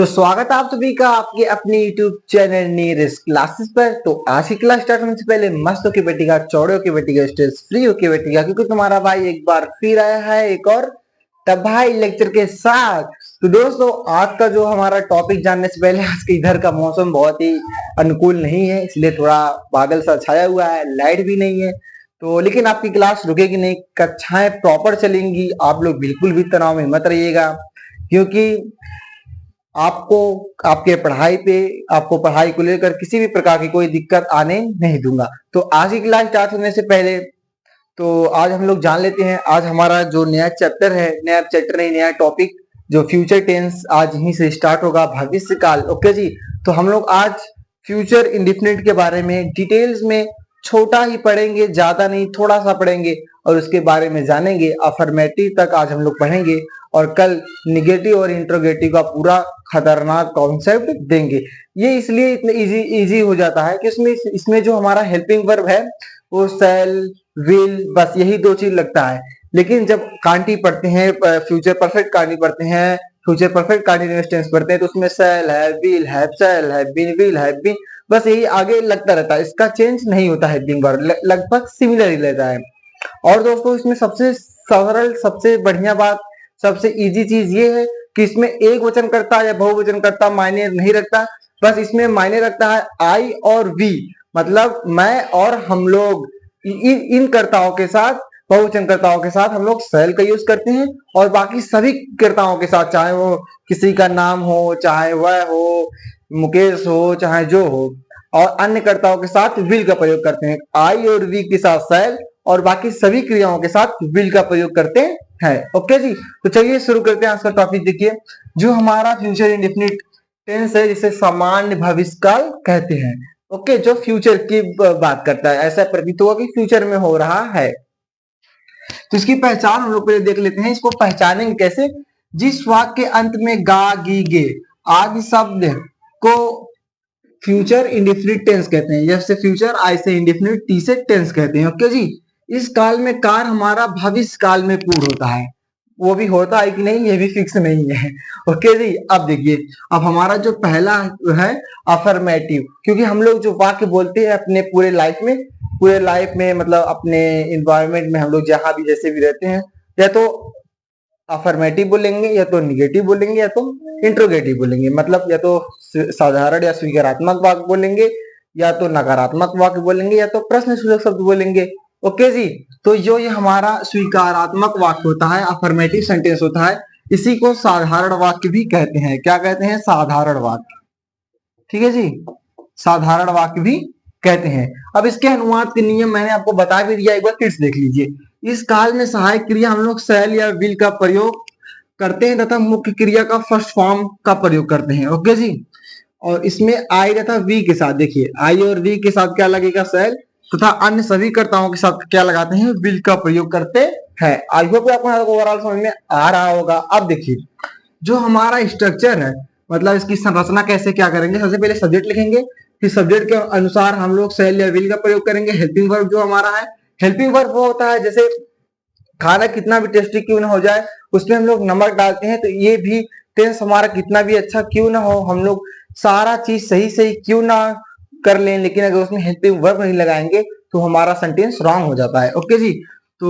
तो स्वागत है आप सभी का आपके अपने YouTube चैनल नीरज क्लासेस पर। तो आज की क्लास स्टार्ट होने से पहले मस्त होके बैठेगा, चौड़े होके बैठेगा, स्ट्रेस फ्री होके बैठेगा, क्योंकि तुम्हारा भाई एक बार फिर आया है एक और तबाही लेक्चर के साथ। तो दोस्तों, आज का जो हमारा टॉपिक जानने से पहले, आज के इधर का मौसम बहुत ही अनुकूल नहीं है, इसलिए थोड़ा बादल सा छाया हुआ है, लाइट भी नहीं है। तो लेकिन आपकी क्लास रुकेगी नहीं, कक्षाएं प्रॉपर चलेंगी। आप लोग बिल्कुल भी तनाव में मत रहिएगा, क्योंकि आपको आपके पढ़ाई पे, आपको पढ़ाई को लेकर किसी भी प्रकार की कोई दिक्कत आने नहीं दूंगा। तो आज की क्लास स्टार्ट होने से पहले तो आज हम लोग जान लेते हैं, आज हमारा जो नया चैप्टर है, नया चैप्टर नहीं, नया टॉपिक जो फ्यूचर टेंस, आज यहीं से स्टार्ट होगा, भविष्य काल। ओके जी। तो हम लोग आज फ्यूचर इंडेफिनिट के बारे में डिटेल्स में छोटा ही पढ़ेंगे, ज्यादा नहीं, थोड़ा सा पढ़ेंगे और उसके बारे में जानेंगे। अफर्मेटिव तक आज हम लोग पढ़ेंगे और कल निगेटिव और इंट्रोगेटिव का पूरा खतरनाक कॉन्सेप्ट देंगे। ये इसलिए इतना इजी हो जाता है कि इसमें जो हमारा हेल्पिंग वर्ब है वो शैल, विल, बस यही दो चीज लगता है। लेकिन जब कांटी पढ़ते हैं, फ्यूचर परफेक्ट कांटी पढ़ते हैं, फ्यूचर परफेक्ट कंटीन्यूअस टेंस पढ़ते हैं, तो उसमें शैल है, विल है, शैल है, बीन, विल है, बीन, बस यही आगे लगता रहता है। इसका चेंज नहीं होता है, हेल्पिंग वर्ब लगभग सिमिलर ही रहता है। और दोस्तों, इसमें सबसे सरल, सबसे बढ़िया बात, सबसे इजी चीज ये है कि इसमें एक वचन करता या बहुवचन करता मायने नहीं रखता। बस इसमें मायने रखता है आई और वी, मतलब मैं और हम लोग। इन कर्ताओं के साथ, बहुवचन कर्ताओं के साथ हम लोग शैल का यूज करते हैं, और बाकी सभी कर्ताओं के साथ, चाहे वो किसी का नाम हो, चाहे वह हो, मुकेश हो, चाहे जो हो, और अन्य कर्ताओं के साथ विल का प्रयोग करते हैं। आई और वी के साथ शैल और बाकी सभी क्रियाओं के साथ विल का प्रयोग करते हैं। ओके जी। तो चलिए शुरू करते हैं आज का टॉपिक। देखिए, जो हमारा फ्यूचर इंडेफिनिट टेंस है, जिसे सामान्य भविष्यकाल कहते हैं। ओके, जो फ्यूचर की बात करता है, ऐसा प्रतीत होगा कि फ्यूचर में हो रहा है। तो इसकी पहचान हम लोग पहले देख लेते हैं। इसको पहचानेंगे कैसे? जिस वाक्य के अंत में गा, गी, गे आदि शब्द को फ्यूचर इंडेफिनिट टेंस कहते हैं। जैसे फ्यूचर, आई से इंडेफिनिट, टी से टेंस कहते हैं। ओके जी। इस काल में कार हमारा भविष्य काल में पूर्ण होता है। वो भी होता है कि नहीं, ये भी फिक्स नहीं है। ओके जी। अब देखिए, अब हमारा जो पहला है अफर्मेटिव, क्योंकि हम लोग जो वाक्य बोलते हैं अपने पूरे लाइफ में मतलब अपने इन्वायरमेंट में, हम लोग जहां भी जैसे भी रहते हैं, या तो अफर्मेटिव बोलेंगे, या तो निगेटिव बोलेंगे, या तो इंट्रोगेटिव बोलेंगे। मतलब या तो साधारण या स्वीकारात्मक वाक्य बोलेंगे, या तो नकारात्मक वाक्य बोलेंगे, या तो प्रश्न सूचक शब्द बोलेंगे। ओके जी। तो जो ये हमारा स्वीकारात्मक वाक्य होता है, अफर्मेटिव सेंटेंस होता है, इसी को साधारण वाक्य भी कहते हैं। क्या कहते हैं? साधारण वाक्य। ठीक है जी, साधारण वाक्य भी कहते हैं। अब इसके अनुवाद के नियम मैंने आपको बता भी दिया, एक बार फिर से देख लीजिए। इस काल में सहायक क्रिया हम लोग शैल या विल का प्रयोग करते हैं तथा मुख्य क्रिया का फर्स्ट फॉर्म का प्रयोग करते हैं। ओके जी। और इसमें आई तथा वी के साथ, देखिए आई और वी के साथ क्या लगेगा? शैल, तथा अन्य सभी कर्ताओं के साथ क्या लगाते हैं? विल का प्रयोग करते हैं। आई होप आपको ओवरऑल समझ में आ रहा होगा। अब देखिए, जो हमारा स्ट्रक्चर है, मतलब इसकी संरचना कैसे क्या करेंगे? सबसे पहले सब्जेक्ट लिखेंगे, फिर सब्जेक्ट के अनुसार हम लोग शैल या विल का प्रयोग करेंगे। हेल्पिंग वर्ब जो हमारा है, हेल्पिंग वर्ब वो होता है, जैसे खाना कितना भी टेस्टी क्यों ना हो जाए, उसमें हम लोग नमक डालते हैं, तो ये भी टेंस हमारा कितना भी अच्छा क्यों ना हो, हम लोग सारा चीज सही सही क्यों ना कर लें, लेकिन अगर उसमें हेल्पिंग वर्ब नहीं लगाएंगे तो हमारा सेंटेंस रॉन्ग हो जाता है। ओके जी। तो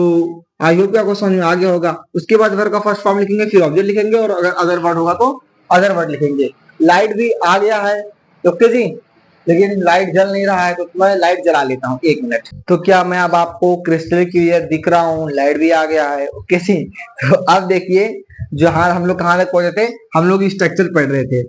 आई होप आपको समझ में आ गया होगा। उसके बाद वर्ब का फर्स्ट फॉर्म लिखेंगे, फिर ऑब्जेक्ट लिखेंगे, और अगर अदर वर्ड होगा तो अदर वर्ड लिखेंगे। लाइट भी आ गया है। ओके जी। लेकिन लाइट जल नहीं रहा है, तो मैं लाइट जला लेता हूँ, 1 मिनट। तो क्या मैं अब आपको क्रिस्टल क्लियर दिख रहा हूँ? लाइट भी आ गया है। ओके जी। तो अब देखिए, जो हम लोग कहाँ तक पहुंचे थे, हम लोग स्ट्रक्चर पढ़ रहे थे।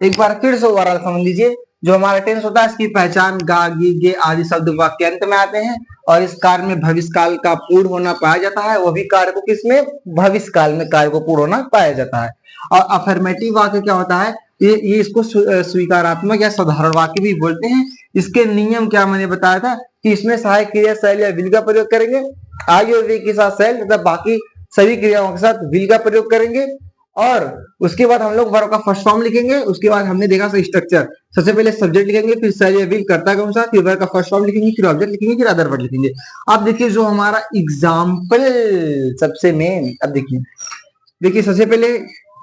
एक बार फिर से ओवरऑल समझ लीजिए। जो हमारा टेंस होता है, इसकी पहचान गा, गी, गे आदि शब्द वाक्यांत में आते हैं, और इस कार्य में भविष्य काल का पूर्ण होना पाया जाता है। वो भी कार्य को किसमें? भविष्य काल में कार्य को पूर्ण होना पाया जाता है। और अफर्मेटिव वाक्य क्या होता है? ये इसको स्वीकारात्मक या साधारण वाक्य भी बोलते हैं। इसके नियम क्या मैंने बताया था कि इसमें सहायक क्रिया शैल या विल का प्रयोग करेंगे, आई और वी के साथ शैल तथा बाकी सभी क्रियाओं के साथ विल का प्रयोग करेंगे, और उसके बाद हम लोग वर्ब का फर्स्ट फॉर्म लिखेंगे। उसके बाद हमने देखा स्ट्रक्चर, सबसे पहले सब्जेक्ट लिखेंगे, फिर शैल या विल कर्ता के अनुसार, फिर वर्ब का फर्स्ट फॉर्म लिखेंगे, फिर ऑब्जेक्ट लिखेंगे, फिर अदर वर्ड लिखेंगे। अब देखिए, जो हमारा एग्जाम्पल सबसे मेन, अब देखिए सबसे पहले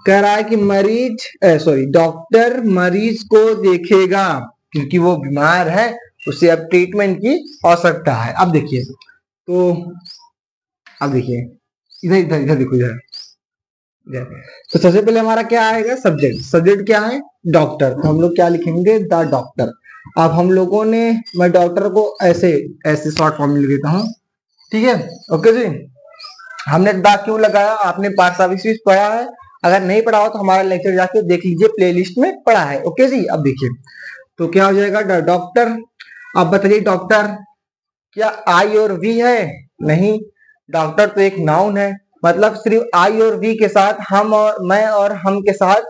कह रहा है कि मरीज सॉरी डॉक्टर मरीज को देखेगा क्योंकि वो बीमार है, उसे अब ट्रीटमेंट की आवश्यकता है। अब देखिए तो अब देखिए इधर इधर इधर देखो इधर। तो सबसे पहले हमारा क्या आएगा, सब्जेक्ट। सब्जेक्ट क्या है, डॉक्टर। तो हम लोग क्या लिखेंगे, द डॉक्टर। अब हम लोगों ने, मैं डॉक्टर को ऐसे ऐसे शॉर्ट फॉर्म में लिख देता हूँ, ठीक है। ओके जी, हमने द क्यों लगाया, आपने पार्ट्स ऑफ स्पीच पढ़ा है, अगर नहीं पढ़ा हो तो हमारा लेक्चर जाके देख लीजिए, प्लेलिस्ट में पढ़ा है। ओके जी, अब देखिए तो क्या हो जाएगा, डॉक्टर। अब बताइए डॉक्टर क्या आई और वी है, नहीं, डॉक्टर तो एक नाउन है, मतलब सिर्फ आई और वी के साथ हम और मैं और हम के साथ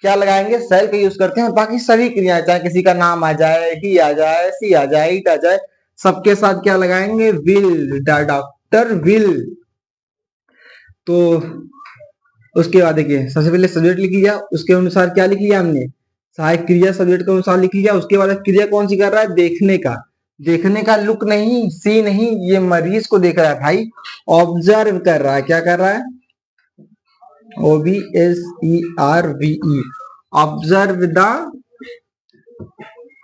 क्या लगाएंगे, सेल का यूज करते हैं, और बाकी सभी क्रियाएं, चाहे किसी का नाम आ जाए, ही आ जाए, सी आ जाए, इट आ जाए, सबके साथ क्या लगाएंगे, विल, डॉक्टर विल। तो उसके बाद देखिए सबसे पहले सब्जेक्ट लिख लिया, उसके अनुसार क्या लिख लिया हमने, सहायक क्रिया सब्जेक्ट के अनुसार लिख लिया। उसके बाद क्रिया कौन सी कर रहा है, देखने का। देखने का लुक नहीं, सी नहीं, ये मरीज को देख रहा है भाई, ऑब्जर्व कर रहा है। क्या कर रहा है, OBSERVE, ऑब्जर्व द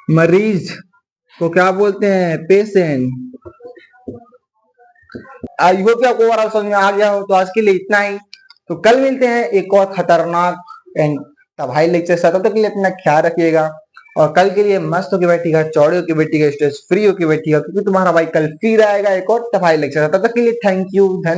मरीज को क्या बोलते हैं, पेशेंट। आई होप आपको ओवरऑल समझ में आ गया हो। तो आज के लिए इतना ही, तो कल मिलते हैं एक और खतरनाक एंड तबाही लेक्चर से। तब तक के लिए अपना ख्याल रखिएगा, और कल के लिए मस्त होके बैठिएगा, चौड़े होके बैठिएगा, स्ट्रेस फ्री होके बैठिएगा, क्योंकि तुम्हारा भाई कल फिर आएगा एक और तबाही लेक्चर। तब तक के लिए थैंक यू।